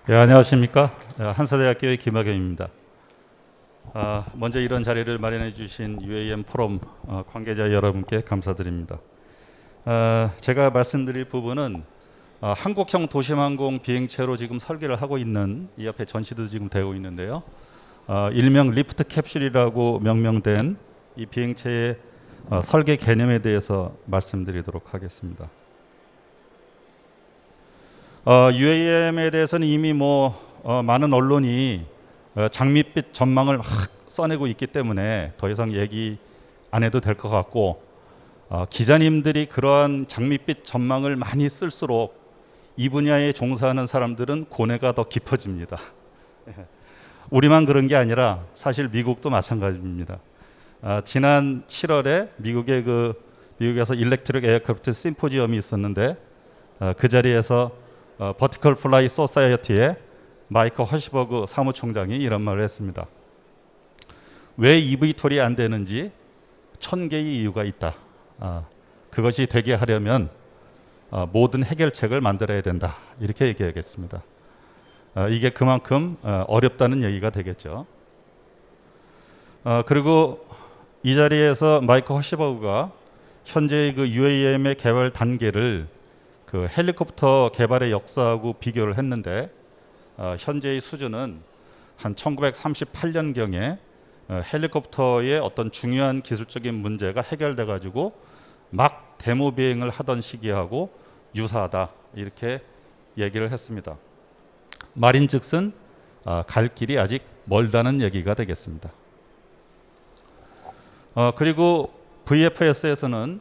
네, 안녕하십니까. 한사대학교의 김학영입니다. 먼저 이런 자리를 마련해 주신 UAM 포럼 관계자 여러분께 감사드립니다. 제가 말씀드릴 부분은 한국형 도심항공 비행체로 지금 설계를 하고 있는, 이 옆에 전시도 지금 되고 있는데요. 일명 리프트 캡슐이라고 명명된 이 비행체의 설계 개념에 대해서 말씀드리도록 하겠습니다. UAM에 대해서는 이미 많은 언론이 장밋빛 전망을 막 써내고 있기 때문에 더 이상 얘기 안 해도 될 것 같고, 기자님들이 그러한 장밋빛 전망을 많이 쓸수록 이 분야에 종사하는 사람들은 고뇌가 더 깊어집니다. 우리만 그런 게 아니라 사실 미국도 마찬가지입니다. 지난 7월에 미국에서 일렉트릭 에어크래프트 심포지엄이 있었는데, 그 자리에서 버티컬 플라이 소사이어티의 마이크 허시버그 사무총장이 이런 말을 했습니다. 왜 eVTOL이 안 되는지 1000개의 이유가 있다. 그것이 되게 하려면 모든 해결책을 만들어야 된다. 이렇게 얘기하겠습니다. 이게 그만큼 어렵다는 얘기가 되겠죠. 그리고 이 자리에서 마이크 허시버그가 현재의 그 UAM의 개발 단계를 그 헬리콥터 개발의 역사하고 비교를 했는데, 현재의 수준은 한 1938년경에 헬리콥터의 어떤 중요한 기술적인 문제가 해결돼 가지고 막 데모 비행을 하던 시기하고 유사하다, 이렇게 얘기를 했습니다. 말인즉슨 갈 길이 아직 멀다는 얘기가 되겠습니다. 그리고 VFS에서는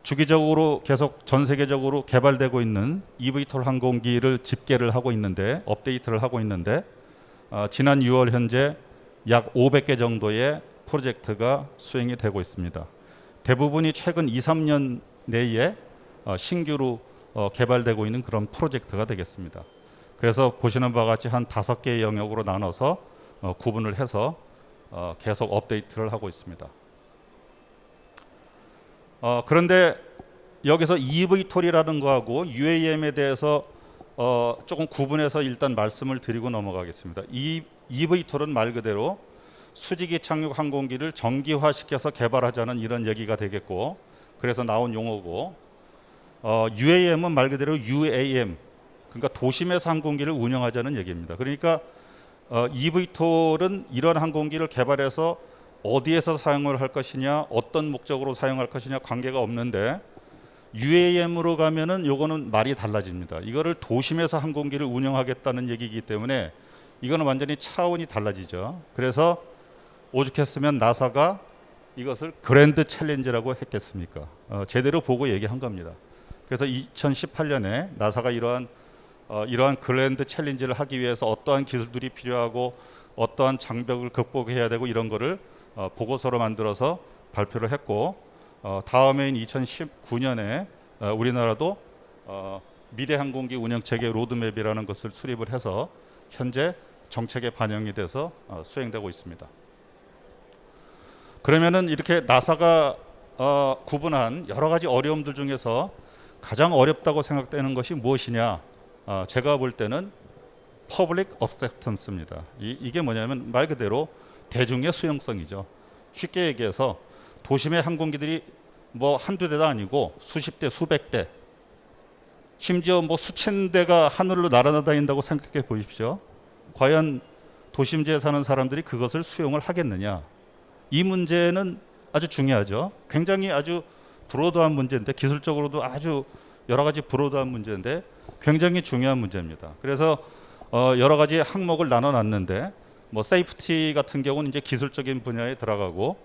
주기적으로 계속 전 세계적으로 개발되고 있는 eVTOL 항공기를 집계를 하고 있는데, 업데이트를 하고 있는데, 지난 6월 현재 약 500개 정도의 프로젝트가 수행이 되고 있습니다. 대부분이 최근 2, 3년 내에 신규로 개발되고 있는 그런 프로젝트가 되겠습니다. 그래서 보시는 바와 같이 한 5개의 영역으로 나눠서 구분을 해서 계속 업데이트를 하고 있습니다. 그런데 여기서 eVTOL이라는 거하고 UAM에 대해서 조금 구분해서 일단 말씀을 드리고 넘어가겠습니다. eVTOL은 말 그대로 수직이 착륙 항공기를 정기화시켜서 개발하자는 이런 얘기가 되겠고, 그래서 나온 용어고, UAM은 말 그대로 UAM, 그러니까 도심에서 항공기를 운영하자는 얘기입니다. 그러니까 eVTOL은 이런 항공기를 개발해서 어디에서 사용을 할 것이냐, 어떤 목적으로 사용할 것이냐 관계가 없는데, UAM으로 가면은 요거는 말이 달라집니다. 이거를 도심에서 항공기를 운영하겠다는 얘기이기 때문에 이거는 완전히 차원이 달라지죠. 그래서 오죽했으면 나사가 이것을 그랜드 챌린지라고 했겠습니까? 제대로 보고 얘기한 겁니다. 그래서 2018년에 나사가 이러한 그랜드 챌린지를 하기 위해서 어떠한 기술들이 필요하고 어떠한 장벽을 극복해야 되고 이런 거를 보고서로 만들어서 발표를 했고, 다음해인 2019년에 우리나라도 미래 항공기 운영 체계 로드맵이라는 것을 수립을 해서 현재 정책에 반영이 돼서 수행되고 있습니다. 그러면은 이렇게 나사가 구분한 여러 가지 어려움들 중에서 가장 어렵다고 생각되는 것이 무엇이냐? 제가 볼 때는 퍼블릭 어셉턴스입니다. 이게 뭐냐면 말 그대로 대중의 수용성이죠. 쉽게 얘기해서 도심의 항공기들이 한두 대도 아니고 수십 대, 수백 대, 심지어 수천 대가 하늘로 날아다닌다고 생각해 보십시오. 과연 도심지에 사는 사람들이 그것을 수용을 하겠느냐? 이 문제는 아주 중요하죠. 굉장히 아주 브로드한 문제인데, 기술적으로도 아주 여러 가지 브로드한 문제인데 굉장히 중요한 문제입니다. 그래서 여러 가지 항목을 나눠놨는데, 세이프티 같은 경우는 이제 기술적인 분야에 들어가고,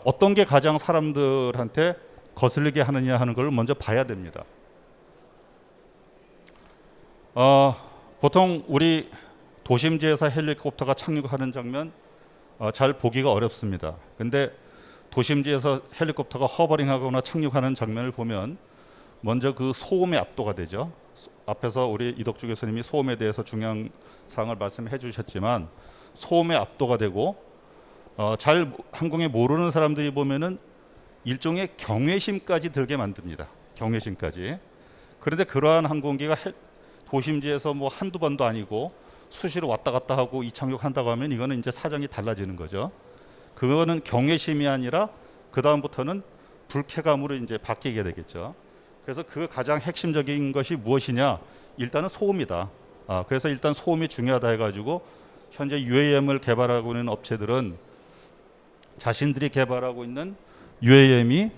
어떤 게 가장 사람들한테 거슬리게 하느냐 하는 걸 먼저 봐야 됩니다. 보통 우리 도심지에서 헬리콥터가 착륙하는 장면 잘 보기가 어렵습니다. 근데 도심지에서 헬리콥터가 허버링하거나 착륙하는 장면을 보면 먼저 그 소음에 압도가 되죠. 앞에서 우리 이덕주 교수님이 소음에 대해서 중요한 사항을 말씀해 주셨지만, 소음에 압도가 되고, 잘 항공에 모르는 사람들이 보면은 일종의 경외심까지 들게 만듭니다. 경외심까지. 그런데 그러한 항공기가 도심지에서 뭐 한두 번도 아니고 수시로 왔다 갔다 하고 이착륙한다고 하면 이거는 이제 사정이 달라지는 거죠. 그거는 경외심이 아니라 그 다음부터는 불쾌감으로 이제 바뀌게 되겠죠. 그래서 그 가장 핵심적인 것이 무엇이냐? 일단은 소음이다. 그래서 일단 소음이 중요하다 해가지고 현재 UAM을 개발하고 있는 업체들은 자신들이 개발하고 있는 UAM이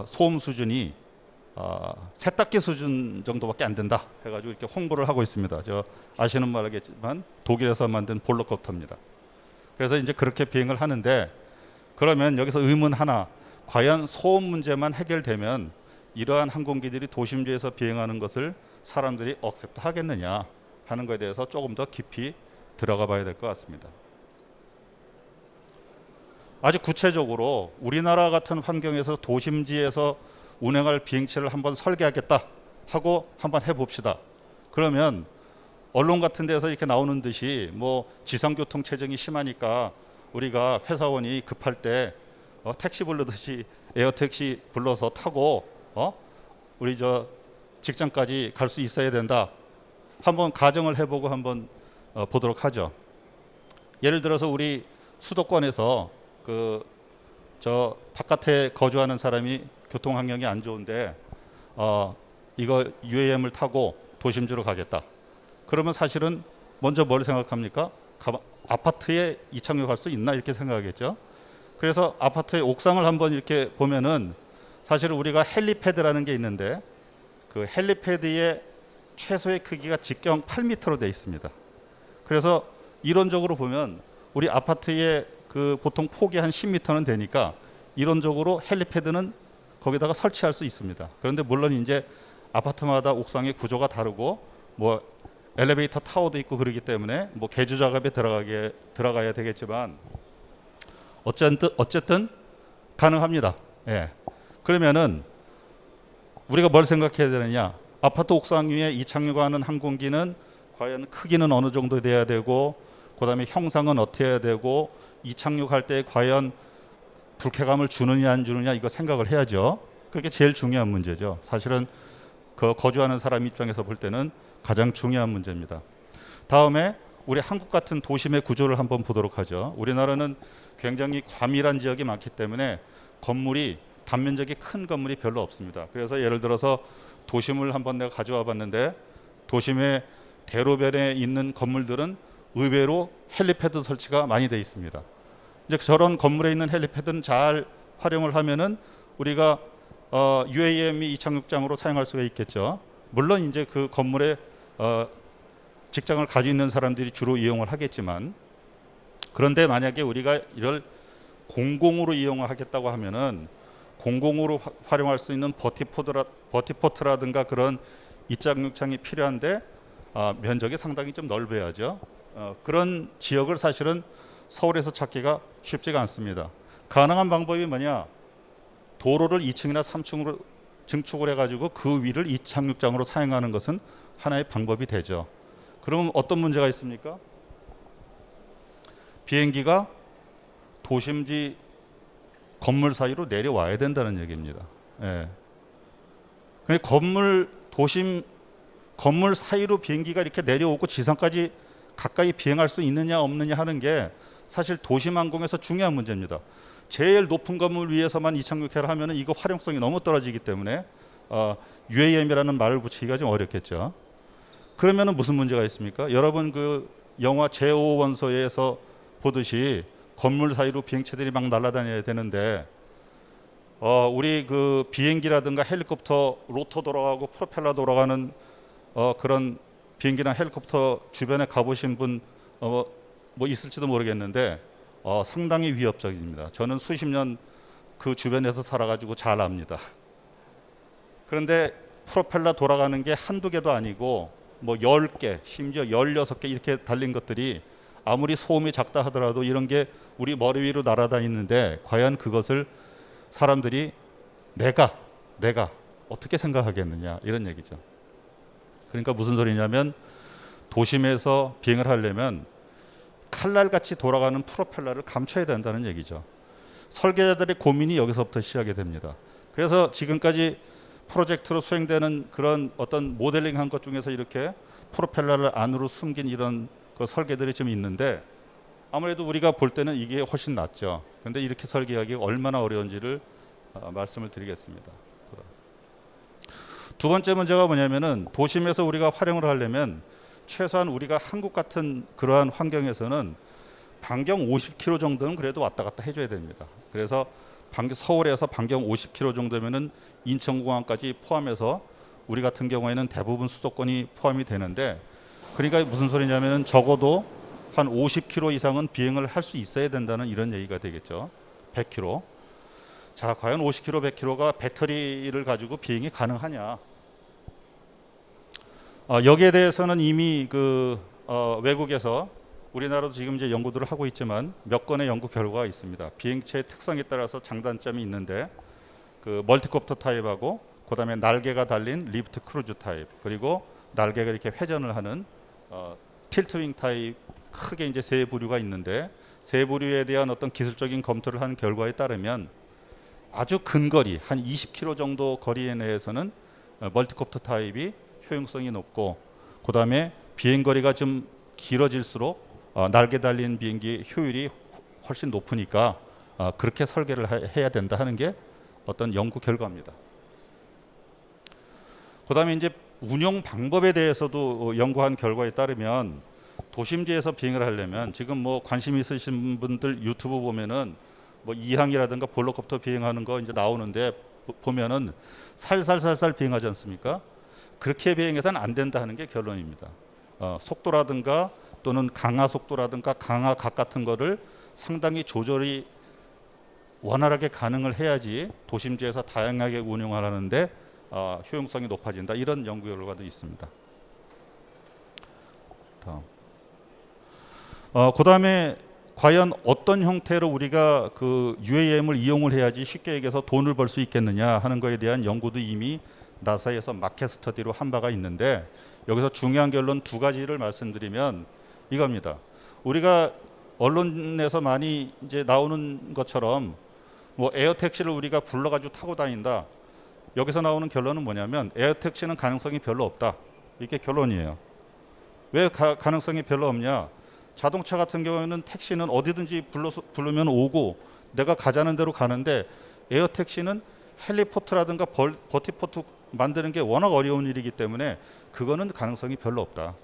소음 수준이 세탁기 수준 정도밖에 안 된다 해가지고 이렇게 홍보를 하고 있습니다. 저 아시는 말겠지만 독일에서 만든 볼로콥터입니다. 그래서 이제 그렇게 비행을 하는데, 그러면 여기서 의문 하나, 과연 소음 문제만 해결되면 이러한 항공기들이 도심지에서 비행하는 것을 사람들이 억셉트 하겠느냐 하는 것에 대해서 조금 더 깊이 들어가 봐야 될 것 같습니다. 아주 구체적으로 우리나라 같은 환경에서 도심지에서 운행할 비행체를 한번 설계하겠다 하고 한번 해봅시다. 그러면 언론 같은 데서 이렇게 나오는 듯이 뭐 지상교통 체증이 심하니까 우리가 회사원이 급할 때 택시 부르듯이 에어택시 불러서 타고 우리 저 직장까지 갈 수 있어야 된다. 한번 가정을 해보고 한번 보도록 하죠. 예를 들어서 우리 수도권에서 저 바깥에 거주하는 사람이 교통 환경이 안 좋은데 이거 UAM을 타고 도심지로 가겠다. 그러면 사실은 먼저 뭘 생각합니까? 아파트에 이착륙할 수 있나 이렇게 생각하겠죠. 그래서 아파트의 옥상을 한번 이렇게 보면은 사실은 우리가 헬리패드라는 게 있는데 그 헬리패드의 최소의 크기가 직경 8m로 되어 있습니다. 그래서 이론적으로 보면 우리 아파트의 그 보통 폭이 한 10m는 되니까 이론적으로 헬리패드는 거기다가 설치할 수 있습니다. 그런데 물론 이제 아파트마다 옥상의 구조가 다르고 뭐 엘리베이터 타워도 있고 그러기 때문에 뭐 개조 작업에 들어가야 되겠지만 어쨌든 가능합니다. 예. 그러면은 우리가 뭘 생각해야 되느냐? 아파트 옥상 위에 이착륙하는 항공기는 과연 크기는 어느 정도 돼야 되고, 그다음에 형상은 어떻게 해야 되고, 이착륙할 때 과연 불쾌감을 주느냐 안 주느냐 이거 생각을 해야죠. 그게 제일 중요한 문제죠. 사실은 그 거주하는 사람 입장에서 볼 때는 가장 중요한 문제입니다. 다음에 우리 한국 같은 도심의 구조를 한번 보도록 하죠. 우리나라는 굉장히 과밀한 지역이 많기 때문에 건물이 단면적이 큰 건물이 별로 없습니다. 그래서 예를 들어서 도심을 한번 내가 가져와 봤는데 도심의 대로변에 있는 건물들은 의외로 헬리패드 설치가 많이 되어 있습니다. 이제 저런 건물에 있는 헬리패드는 잘 활용을 하면은 우리가 UAM이 이착륙장으로 사용할 수가 있겠죠. 물론 이제 그 건물에 직장을 가지고 있는 사람들이 주로 이용을 하겠지만, 그런데 만약에 우리가 이를 공공으로 이용을 하겠다고 하면은 공공으로 활용할 수 있는 버티포트라든가 그런 이착륙장이 필요한데 면적이 상당히 좀 넓어야죠. 그런 지역을 사실은 서울에서 찾기가 쉽지가 않습니다. 가능한 방법이 뭐냐? 도로를 2층이나 3층으로 증축을 해가지고 그 위를 이착륙장으로 사용하는 것은 하나의 방법이 되죠. 그럼 어떤 문제가 있습니까? 비행기가 도심지 건물 사이로 내려와야 된다는 얘기입니다. 예. 건물 사이로 비행기가 이렇게 내려오고 지상까지 가까이 비행할 수 있느냐 없느냐 하는 게 사실 도심항공에서 중요한 문제입니다. 제일 높은 건물 위에서만 이착륙해라 하면은 이거 활용성이 너무 떨어지기 때문에 UAM이라는 말을 붙이기가 좀 어렵겠죠. 그러면은 무슨 문제가 있습니까? 여러분 그 영화 제5원소에서 보듯이 건물 사이로 비행체들이 막 날아다녀야 되는데 우리 그 비행기라든가 헬리콥터 로터 돌아가고 프로펠러 돌아가는 그런 비행기나 헬리콥터 주변에 가보신 분 뭐 있을지도 모르겠는데 상당히 위협적입니다. 저는 수십 년 그 주변에서 살아가지고 잘 압니다. 그런데 프로펠러 돌아가는 게 한두 개도 아니고 뭐 10개, 심지어 16개 이렇게 달린 것들이 아무리 소음이 작다 하더라도 이런 게 우리 머리 위로 날아다니는데 과연 그것을 사람들이 내가 어떻게 생각하겠느냐 이런 얘기죠. 그러니까 무슨 소리냐면 도심에서 비행을 하려면 칼날같이 돌아가는 프로펠러를 감춰야 된다는 얘기죠. 설계자들의 고민이 여기서부터 시작이 됩니다. 그래서 지금까지 프로젝트로 수행되는 그런 어떤 모델링한 것 중에서 이렇게 프로펠러를 안으로 숨긴 이런 그 설계들이 좀 있는데 아무래도 우리가 볼 때는 이게 훨씬 낫죠. 근데 이렇게 설계하기가 얼마나 어려운지를 말씀을 드리겠습니다. 두 번째 문제가 뭐냐면은 도심에서 우리가 활용을 하려면 최소한 우리가 한국 같은 그러한 환경에서는 반경 50km 정도는 그래도 왔다 갔다 해줘야 됩니다. 그래서 서울에서 반경 50km 정도면은 인천공항까지 포함해서 우리 같은 경우에는 대부분 수도권이 포함이 되는데, 그러니까 무슨 소리냐면은 적어도 한 50km 이상은 비행을 할 수 있어야 된다는 이런 얘기가 되겠죠. 100km. 자, 과연 50km, 100km가 배터리를 가지고 비행이 가능하냐? 여기에 대해서는 이미 외국에서 우리나라도 지금 이제 연구들을 하고 있지만 몇 건의 연구 결과가 있습니다. 비행체의 특성에 따라서 장단점이 있는데 그 멀티콥터 타입하고 그다음에 날개가 달린 리프트 크루즈 타입, 그리고 날개가 이렇게 회전을 하는 틸트윙 타입, 크게 이제 세 부류가 있는데 세 부류에 대한 어떤 기술적인 검토를 한 결과에 따르면 아주 근거리 한 20km 정도 거리에 내에서는 멀티콥터 타입이 효용성이 높고, 그다음에 비행거리가 좀 길어질수록 날개 달린 비행기 효율이 훨씬 높으니까 그렇게 설계를 해야 된다 하는 게 어떤 연구 결과입니다. 그다음에 이제 운영 방법에 대해서도 연구한 결과에 따르면 도심지에서 비행을 하려면 지금 뭐 관심 있으신 분들 유튜브 보면은 뭐 이항이라든가 볼로콥터 비행하는 거 이제 나오는데 보면은 살살살살 비행하지 않습니까? 그렇게 비행해서는 안 된다 하는 게 결론입니다. 속도라든가 또는 강하 속도라든가 강하 각 같은 거를 상당히 조절이 원활하게 가능을 해야지 도심지에서 다양하게 운용을 하는데 효용성이 높아진다, 이런 연구 결과도 있습니다. 그 다음에 과연 어떤 형태로 우리가 그 UAM을 이용을 해야지 쉽게 얘기해서 돈을 벌 수 있겠느냐 하는 거에 대한 연구도 이미 나사에서 마켓 스터디로 한 바가 있는데, 여기서 중요한 결론 두 가지를 말씀드리면 이겁니다. 우리가 언론에서 많이 이제 나오는 것처럼 뭐 에어택시를 우리가 불러가지고 타고 다닌다. 여기서 나오는 결론은 뭐냐면 에어택시는 가능성이 별로 없다. 이게 결론이에요. 왜 가능성이 별로 없냐? 자동차 같은 경우에는 택시는 어디든지 부르면 오고 내가 가자는 대로 가는데, 에어택시는 헬리포트라든가 버티포트 만드는 게 워낙 어려운 일이기 때문에 그거는 가능성이 별로 없다.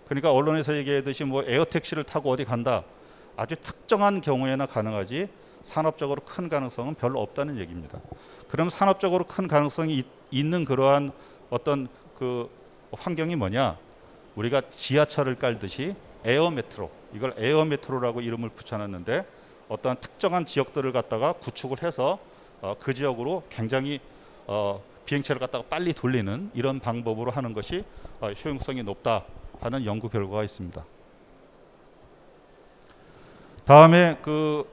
그러니까 언론에서 얘기하듯이 뭐 에어택시를 타고 어디 간다, 아주 특정한 경우에나 가능하지 산업적으로 큰 가능성은 별로 없다는 얘기입니다. 그럼 산업적으로 큰 가능성이 있는 그러한 어떤 그 환경이 뭐냐? 우리가 지하철을 깔듯이 에어메트로, 이걸 에어메트로라고 이름을 붙여놨는데 어떠한 특정한 지역들을 갖다가 구축을 해서 그 지역으로 굉장히 비행체를 갖다가 빨리 돌리는 이런 방법으로 하는 것이 효용성이 높다 하는 연구 결과가 있습니다. 다음에 그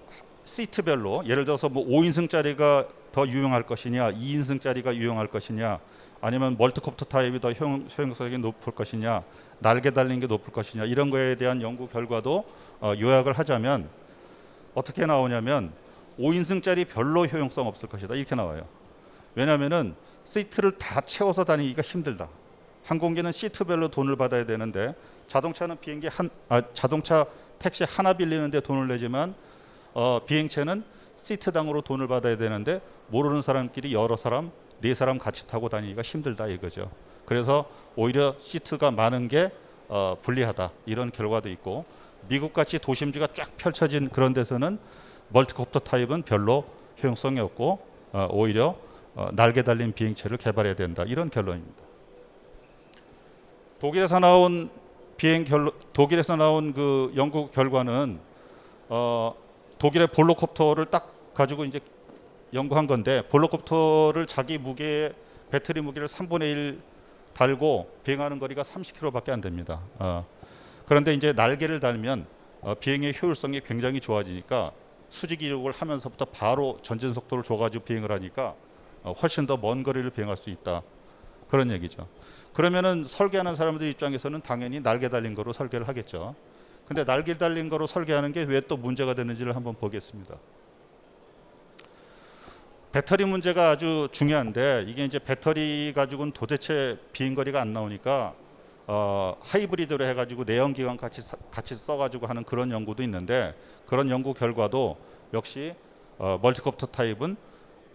시트별로 예를 들어서 뭐 5인승짜리가 더 유용할 것이냐, 2인승짜리가 유용할 것이냐, 아니면 멀티콥터 타입이 더 효용성이 높을 것이냐, 날개 달린 게 높을 것이냐, 이런 거에 대한 연구 결과도 요약을 하자면 어떻게 나오냐면 5인승짜리 별로 효용성 없을 것이다, 이렇게 나와요. 왜냐하면은 시트를 다 채워서 다니기가 힘들다. 항공기는 시트별로 돈을 받아야 되는데 자동차는 자동차 택시 하나 빌리는데 돈을 내지만 비행체는 시트당으로 돈을 받아야 되는데 모르는 사람끼리 여러 사람, 네 사람 같이 타고 다니기가 힘들다 이거죠. 그래서 오히려 시트가 많은 게 불리하다, 이런 결과도 있고, 미국같이 도심지가 쫙 펼쳐진 그런 데서는 멀티콥터 타입은 별로 효용성이 없고 오히려 날개 달린 비행체를 개발해야 된다, 이런 결론입니다. 독일에서 나온 그 연구 결과는 독일의 볼로콥터를 딱 가지고 이제 연구한 건데, 볼로콥터를 자기 무게에 배터리 무게를 3분의 1 달고 비행하는 거리가 30km밖에 안 됩니다. 그런데 이제 날개를 달면 비행의 효율성이 굉장히 좋아지니까 수직 이륙을 하면서부터 바로 전진 속도를 줘가지고 비행을 하니까 훨씬 더 먼 거리를 비행할 수 있다, 그런 얘기죠. 그러면은 설계하는 사람들 입장에서는 당연히 날개 달린 거로 설계를 하겠죠. 근데 날개 달린 거로 설계하는 게 왜 또 문제가 되는지를 한번 보겠습니다. 배터리 문제가 아주 중요한데 이게 이제 배터리 가지고는 도대체 비행거리가 안 나오니까 하이브리드로 해가지고 내연기관 같이 써가지고 하는 그런 연구도 있는데 그런 연구 결과도 역시 멀티콥터 타입은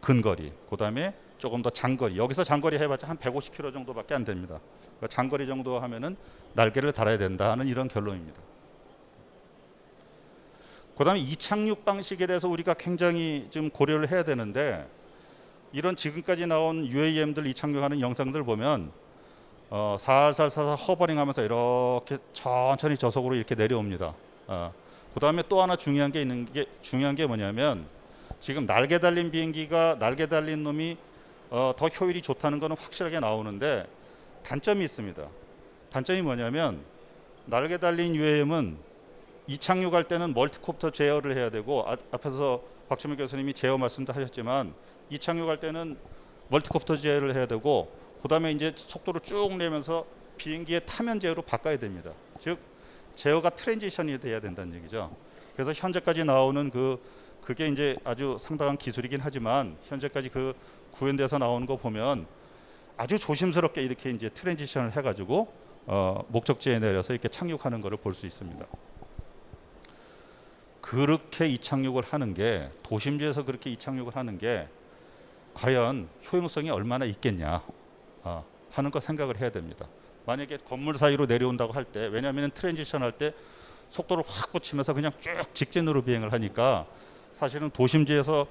근거리, 그다음에 조금 더 장거리. 여기서 장거리 해봤자 한 150km 정도밖에 안 됩니다. 그러니까 장거리 정도 하면은 날개를 달아야 된다는 이런 결론입니다. 그다음에 이착륙 방식에 대해서 우리가 굉장히 좀 고려를 해야 되는데 이런 지금까지 나온 UAM들 이착륙하는 영상들 보면 살살살살 허버링하면서 이렇게 천천히 저속으로 이렇게 내려옵니다. 그다음에 또 하나 중요한 게 뭐냐면 지금 날개 달린 비행기가 날개 달린 놈이 더 효율이 좋다는 것은 확실하게 나오는데 단점이 있습니다. 단점이 뭐냐면 날개 달린 UAM은 이착륙할 때는 멀티콥터 제어를 해야 되고 앞에서 박주민 교수님이 제어 말씀도 하셨지만 이착륙할 때는 멀티콥터 제어를 해야 되고 그다음에 이제 속도를 쭉 내면서 비행기의 타면 제어로 바꿔야 됩니다. 즉 제어가 트랜지션이 돼야 된다는 얘기죠. 그래서 현재까지 나오는 그게 이제 아주 상당한 기술이긴 하지만 현재까지 그 구현돼서 나오는 거 보면 아주 조심스럽게 이렇게 이제 트랜지션을 해가지고 목적지에 내려서 이렇게 착륙하는 것을 볼 수 있습니다. 그렇게 이착륙을 하는 게 도심지에서 그렇게 이착륙을 하는 게 과연 효용성이 얼마나 있겠냐 하는 거 생각을 해야 됩니다. 만약에 건물 사이로 내려온다고 할 때 왜냐하면 트랜지션 할 때 속도를 확 붙이면서 그냥 쭉 직진으로 비행을 하니까 사실은 도심지에서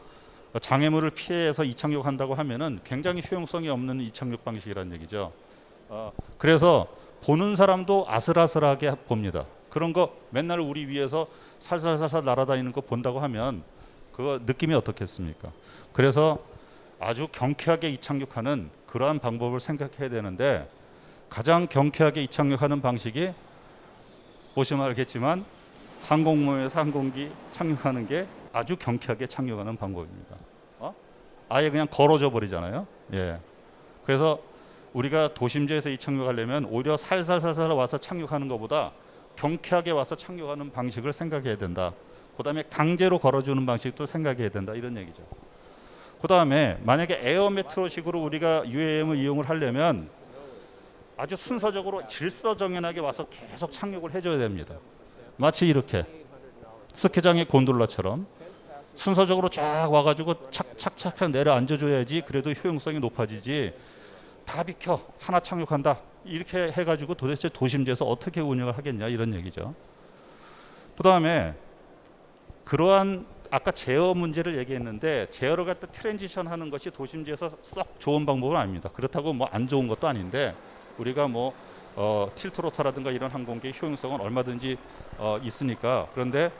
장애물을 피해서 이착륙한다고 하면은 굉장히 효용성이 없는 이착륙 방식이라는 얘기죠. 그래서 보는 사람도 아슬아슬하게 봅니다. 그런 거 맨날 우리 위에서 살살살살 날아다니는 거 본다고 하면 그거 느낌이 어떻겠습니까? 그래서 아주 경쾌하게 이착륙하는 그러한 방법을 생각해야 되는데 가장 경쾌하게 이착륙하는 방식이 보시면 알겠지만 항공모에서 항공기 착륙하는 게 아주 경쾌하게 착륙하는 방법입니다. 아예 그냥 걸어져 버리잖아요. 예. 그래서 우리가 도심지에서 이착륙하려면 오히려 살살살살 와서 착륙하는 것보다 경쾌하게 와서 착륙하는 방식을 생각해야 된다. 그다음에 강제로 걸어주는 방식도 생각해야 된다. 이런 얘기죠. 그다음에 만약에 에어메트로식으로 우리가 UAM을 이용을 하려면 아주 순서적으로 질서정연하게 와서 계속 착륙을 해줘야 됩니다. 마치 이렇게 스키장의 곤돌라처럼 순서적으로 쫙 와가지고 착착착 내려앉아줘야지 그래도 효용성이 높아지지. 다 비켜 하나 착륙한다 이렇게 해가지고 도대체 도심지에서 어떻게 운영을 하겠냐 이런 얘기죠. 그 다음에 그러한 아까 제어 문제를 얘기했는데 제어를 갖다 트랜지션 하는 것이 도심지에서 썩 좋은 방법은 아닙니다. 그렇다고 뭐 안 좋은 것도 아닌데 우리가 뭐 틸트로터라든가 이런 항공기의 효용성은 얼마든지 있으니까 그런데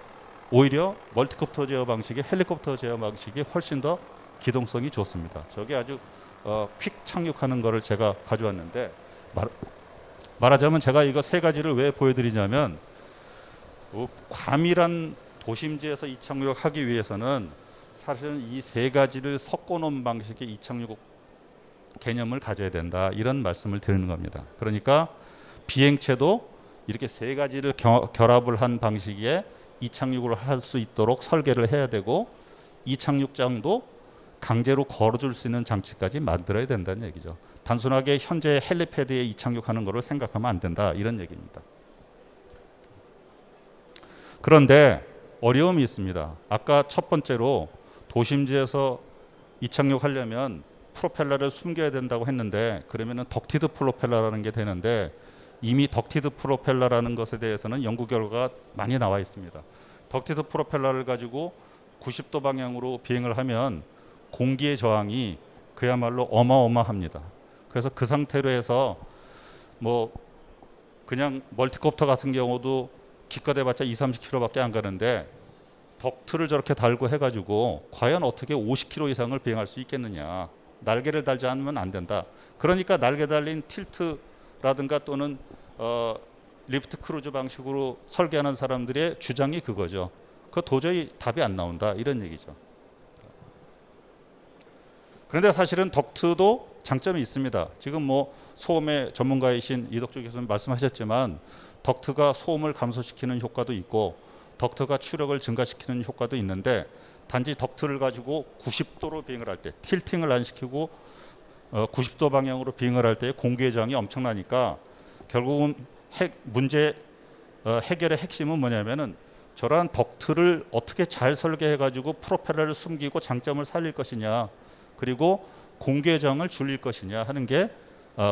오히려 멀티콥터 제어 방식이 헬리콥터 제어 방식이 훨씬 더 기동성이 좋습니다. 저게 아주 퀵 착륙하는 거를 제가 가져왔는데 말하자면 제가 이거 세 가지를 왜 보여드리냐면 과밀한 도심지에서 이착륙을 하기 위해서는 사실은 이 세 가지를 섞어놓은 방식의 이착륙 개념을 가져야 된다 이런 말씀을 드리는 겁니다. 그러니까 비행체도 이렇게 세 가지를 결합을 한 방식의 이착륙을 할 수 있도록 설계를 해야 되고 이착륙장도 강제로 걸어줄 수 있는 장치까지 만들어야 된다는 얘기죠. 단순하게 현재 헬리패드에 이착륙하는 것을 생각하면 안 된다 이런 얘기입니다. 그런데 어려움이 있습니다. 아까 첫 번째로 도심지에서 이착륙하려면 프로펠러를 숨겨야 된다고 했는데 그러면은 덕티드 프로펠러라는 게 되는데 이미 덕티드 프로펠러라는 것에 대해서는 연구 결과가 많이 나와 있습니다. 덕티드 프로펠러를 가지고 90도 방향으로 비행을 하면 공기의 저항이 그야말로 어마어마합니다. 그래서 그 상태로 해서 뭐 그냥 멀티콥터 같은 경우도 기껏 해봤자 20-30km밖에 안 가는데 덕트를 저렇게 달고 해가지고 과연 어떻게 50km 이상을 비행할 수 있겠느냐. 날개를 달지 않으면 안 된다. 그러니까 날개 달린 틸트라든가 또는 리프트 크루즈 방식으로 설계하는 사람들의 주장이 그거죠. 그 도저히 답이 안 나온다 이런 얘기죠. 그런데 사실은 덕트도 장점이 있습니다. 지금 뭐 소음의 전문가이신 이덕주 교수님 말씀하셨지만 덕트가 소음을 감소시키는 효과도 있고 덕트가 추력을 증가시키는 효과도 있는데 단지 덕트를 가지고 90도로 비행을 할 때, 틸팅을 안 시키고 90도 방향으로 비행을 할 때 공기회장이 엄청나니까 결국은 문제 해결의 핵심은 뭐냐면은 저러한 덕트를 어떻게 잘 설계해 가지고 프로펠러를 숨기고 장점을 살릴 것이냐, 그리고 공기회장을 줄일 것이냐 하는 게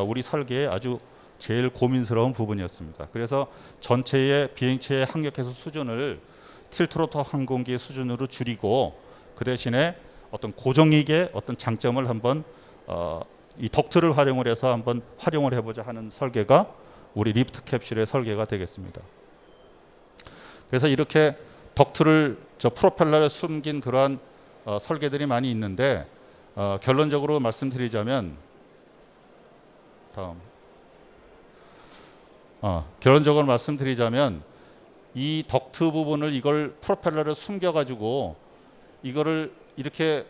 우리 설계의 아주 제일 고민스러운 부분이었습니다. 그래서 전체의 비행체의 항력해소 수준을 틸트로터 항공기의 수준으로 줄이고 그 대신에 어떤 고정익의 어떤 장점을 한번 이 덕트를 활용을 해서 한번 활용을 해보자 하는 설계가 우리 리프트 캡슐의 설계가 되겠습니다. 그래서 이렇게 덕트를 프로펠러에 숨긴 그러한 설계들이 많이 있는데 결론적으로 말씀드리자면 결론적으로 말씀드리자면 이 덕트 부분을 이걸 프로펠러를 숨겨가지고 이거를 이렇게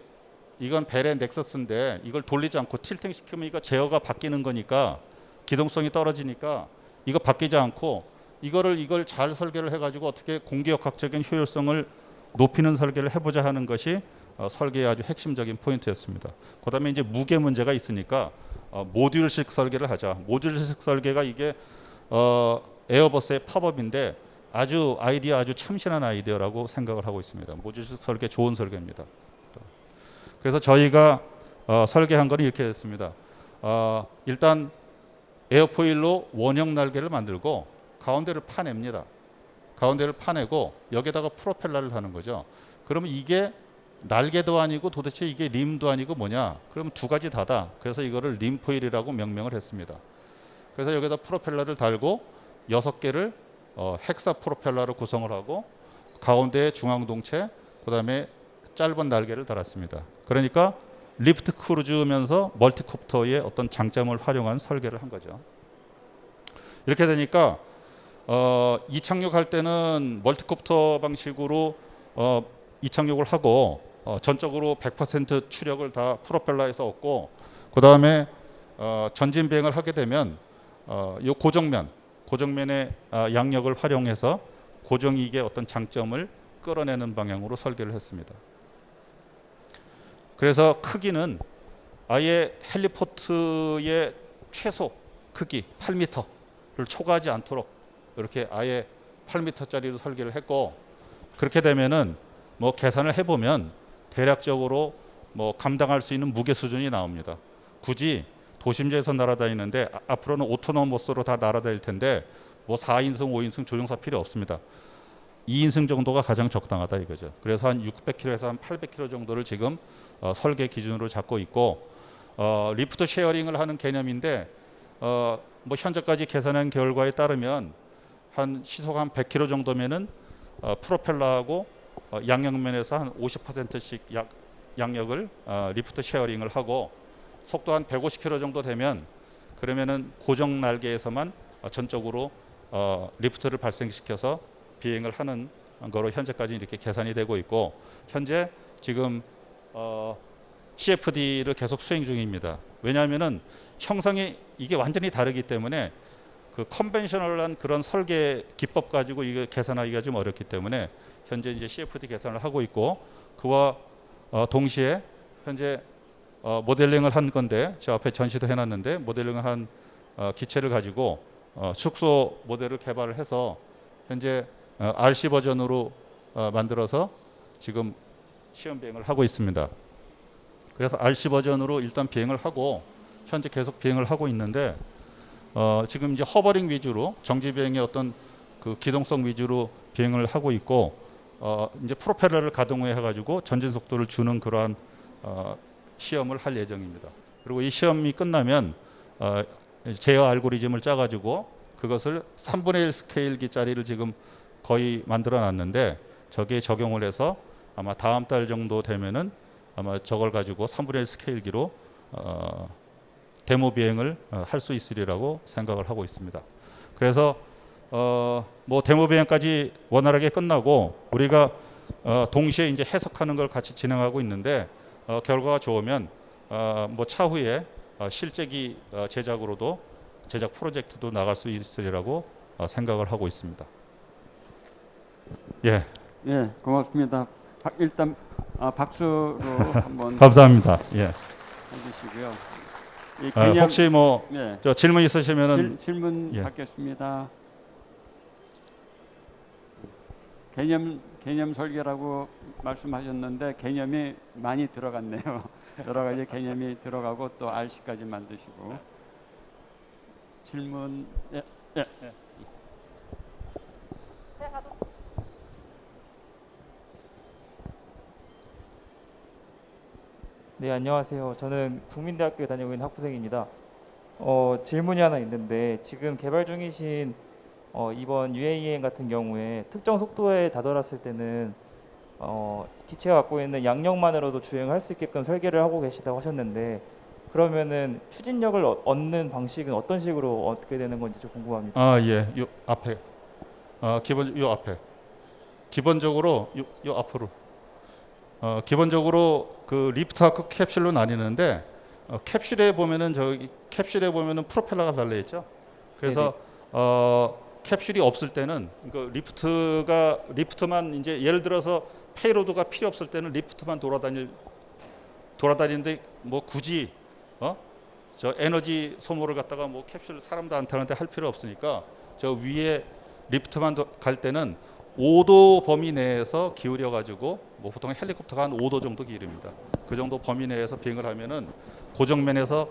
이건 벨의 넥서스인데 이걸 돌리지 않고 틸팅 시키면 이거 제어가 바뀌는 거니까 기동성이 떨어지니까 이거 바뀌지 않고 이걸 잘 설계를 해가지고 어떻게 공기역학적인 효율성을 높이는 설계를 해보자 하는 것이 설계의 아주 핵심적인 포인트였습니다. 그다음에 이제 무게 문제가 있으니까 모듈식 설계를 하자. 모듈식 설계가 이게 에어버스의 팝업인데 아주 참신한 아이디어라고 생각을 하고 있습니다. 모듈식 설계 좋은 설계입니다. 그래서 저희가 설계한 거는 이렇게 됐습니다. 일단 에어포일로 원형 날개를 만들고 가운데를 파냅니다. 가운데를 파내고 여기다가 프로펠러를 하는 거죠. 그러면 이게 날개도 아니고 도대체 이게 림도 아니고 뭐냐? 그러면 두 가지 다다. 그래서 이거를 림포일이라고 명명을 했습니다. 그래서 여기다 프로펠러를 달고 6개를 헥사 프로펠러로 구성을 하고 가운데에 중앙동체, 그다음에 짧은 날개를 달았습니다. 그러니까 리프트 크루즈면서 멀티콥터의 어떤 장점을 활용한 설계를 한 거죠. 이렇게 되니까 이착륙할 때는 멀티콥터 방식으로 이착륙을 하고 전적으로 100% 추력을 다 프로펠러에서 얻고 그 다음에 전진 비행을 하게 되면 이 고정면의 양력을 활용해서 고정이익의 어떤 장점을 끌어내는 방향으로 설계를 했습니다. 그래서 크기는 아예 헬리포트의 최소 크기 8m를 초과하지 않도록 이렇게 아예 8m짜리로 설계를 했고, 그렇게 되면은 뭐 계산을 해보면 대략적으로 뭐 감당할 수 있는 무게 수준이 나옵니다. 굳이 도심지에서 날아다니는데 앞으로는 오토노머스로 다 날아다닐 텐데 뭐 4인승, 5인승 조종사 필요 없습니다. 2인승 정도가 가장 적당하다 이거죠. 그래서 한 600km에서 한 800km 정도를 지금 설계 기준으로 잡고 있고, 리프트 쉐어링을 하는 개념인데 뭐 현재까지 계산한 결과에 따르면 한 시속 한 100km 정도면은 프로펠러하고 양력면에서 한 50%씩 양력을 리프트 쉐어링을 하고, 속도 한 150km 정도 되면 그러면은 고정 날개에서만 전적으로 리프트를 발생시켜서 비행을 하는 거로 현재까지 이렇게 계산이 되고 있고, 현재 지금 CFD를 계속 수행 중입니다. 왜냐하면은 형상이 이게 완전히 다르기 때문에 그 컨벤셔널한 그런 설계 기법 가지고 이거 계산하기가 좀 어렵기 때문에 현재 이제 CFD 계산을 하고 있고, 그와 동시에 현재 모델링을 한 건데 저 앞에 전시도 해놨는데 모델링을 한 기체를 가지고 축소 모델을 개발을 해서 현재 RC 버전으로 만들어서 지금 시험 비행을 하고 있습니다. 그래서 RC 버전으로 일단 비행을 하고 현재 계속 비행을 하고 있는데 지금 이제 허버링 위주로 정지 비행의 어떤 그 기동성 위주로 비행을 하고 있고, 이제 프로펠러를 가동해 가지고 전진 속도를 주는 그러한 시험을 할 예정입니다. 그리고 이 시험이 끝나면 제어 알고리즘을 짜 가지고 그것을 3분의 1 스케일기짜리를 지금 거의 만들어 놨는데 저기에 적용을 해서 아마 다음 달 정도 되면은 아마 저걸 가지고 3분의 1 스케일기로 데모 비행을 할 수 있으리라고 생각을 하고 있습니다. 그래서 뭐 데모 비행까지 원활하게 끝나고 우리가 동시에 이제 해석하는 걸 같이 진행하고 있는데 결과가 좋으면 뭐 차후에 실제기 제작으로도 제작 프로젝트도 나갈 수 있으리라고 생각을 하고 있습니다. 예. 예, 고맙습니다. 일단 박수로 한번 감사합니다. 예. 해주시고요. 이 개념 혹시 뭐 예. 저 질문 있으시면은 질문 예. 받겠습니다. 개념 설계라고 말씀하셨는데 개념이 많이 들어갔네요. 여러 가지 개념이 들어가고 또 RC까지 만드시고 질문 예. 예. 제가 가도 네, 안녕하세요. 저는 국민대학교에 다니고 있는 학부생입니다. 질문이 하나 있는데 지금 개발 중이신 이번 UAM 같은 경우에 특정 속도에 다다랐을 때는 기체가 갖고 있는 양력만으로도 주행할 수 있게끔 설계를 하고 계시다고 하셨는데 그러면은 추진력을 얻는 방식은 어떤 식으로 얻게 되는 건지 좀 궁금합니다. 예. 요 앞에 요 앞에 기본적으로 요 앞으로 기본적으로 그 리프트하고 캡슐로 나뉘는데 캡슐에 보면은 프로펠러가 달려 있죠. 그래서 캡슐이 없을 때는 그 리프트만 이제 예를 들어서 페이로드가 필요 없을 때는 리프트만 돌아다니는데 뭐 굳이 저 에너지 소모를 갖다가 뭐 캡슐 사람도 안 타는데 할 필요 없으니까 저 위에 리프트만 갈 때는 5도 범위 내에서 기울여 가지고 뭐 보통 헬리콥터가 한 5도 정도 기울입니다. 그 정도 범위 내에서 비행을 하면은 고정면에서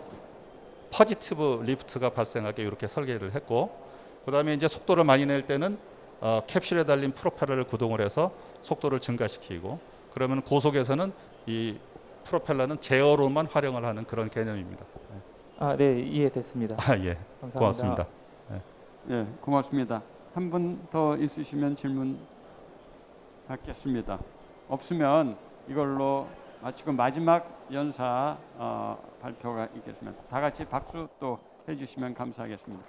포지티브 리프트가 발생하게 이렇게 설계를 했고, 그다음에 이제 속도를 많이 낼 때는 캡슐에 달린 프로펠러를 구동을 해서 속도를 증가시키고, 그러면 고속에서는 이 프로펠러는 제어로만 활용을 하는 그런 개념입니다. 네, 이해됐습니다. 예. 감사합니다. 고맙습니다. 예, 고맙습니다. 한 분 더 있으시면 질문 받겠습니다. 없으면 이걸로 마치고 마지막 연사 발표가 있겠습니다. 다 같이 박수 또 해주시면 감사하겠습니다.